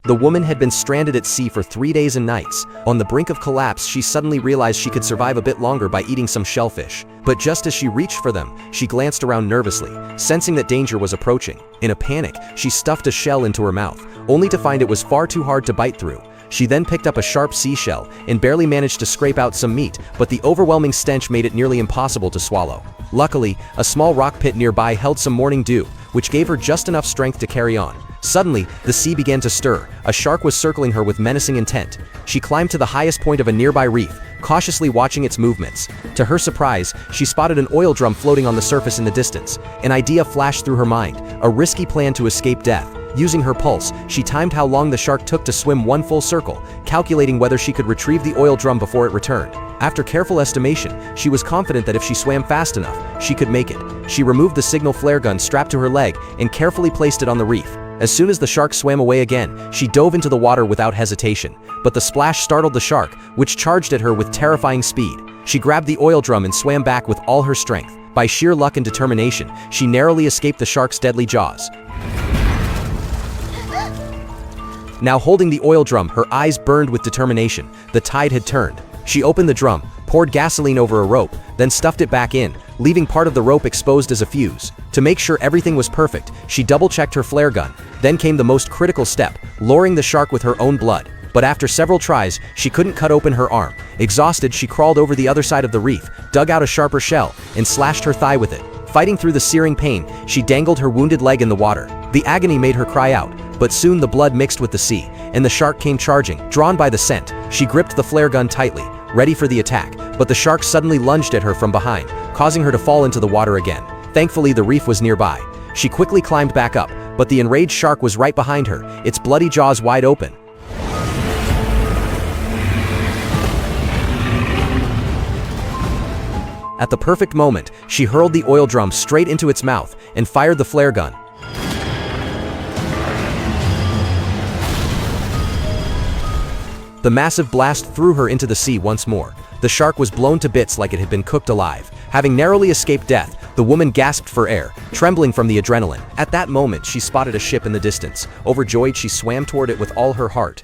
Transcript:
The woman had been stranded at sea for 3 days and nights. On the brink of collapse, she suddenly realized she could survive a bit longer by eating some shellfish. But just as she reached for them, she glanced around nervously, sensing that danger was approaching. In a panic, she stuffed a shell into her mouth, only to find it was far too hard to bite through. She then picked up a sharp seashell and barely managed to scrape out some meat, but the overwhelming stench made it nearly impossible to swallow. Luckily, a small rock pit nearby held some morning dew, which gave her just enough strength to carry on. Suddenly, the sea began to stir. A shark was circling her with menacing intent. She climbed to the highest point of a nearby reef, cautiously watching its movements. To her surprise, she spotted an oil drum floating on the surface in the distance. An idea flashed through her mind, a risky plan to escape death. Using her pulse, she timed how long the shark took to swim one full circle, calculating whether she could retrieve the oil drum before it returned. After careful estimation, she was confident that if she swam fast enough, she could make it. She removed the signal flare gun strapped to her leg and carefully placed it on the reef. As soon as the shark swam away again, she dove into the water without hesitation. But the splash startled the shark, which charged at her with terrifying speed. She grabbed the oil drum and swam back with all her strength. By sheer luck and determination, she narrowly escaped the shark's deadly jaws. Now holding the oil drum, her eyes burned with determination. The tide had turned. She opened the drum, poured gasoline over a rope, then stuffed it back in, leaving part of the rope exposed as a fuse. To make sure everything was perfect, she double-checked her flare gun. Then came the most critical step, luring the shark with her own blood. But after several tries, she couldn't cut open her arm. Exhausted, she crawled over the other side of the reef, dug out a sharper shell, and slashed her thigh with it. Fighting through the searing pain, she dangled her wounded leg in the water. The agony made her cry out, but soon the blood mixed with the sea, and the shark came charging. Drawn by the scent, she gripped the flare gun tightly, ready for the attack, but the shark suddenly lunged at her from behind, causing her to fall into the water again. Thankfully, the reef was nearby. She quickly climbed back up, but the enraged shark was right behind her, its bloody jaws wide open. At the perfect moment, she hurled the oil drum straight into its mouth and fired the flare gun. The massive blast threw her into the sea once more. The shark was blown to bits like it had been cooked alive. Having narrowly escaped death, the woman gasped for air, trembling from the adrenaline. At that moment, she spotted a ship in the distance. Overjoyed, she swam toward it with all her heart.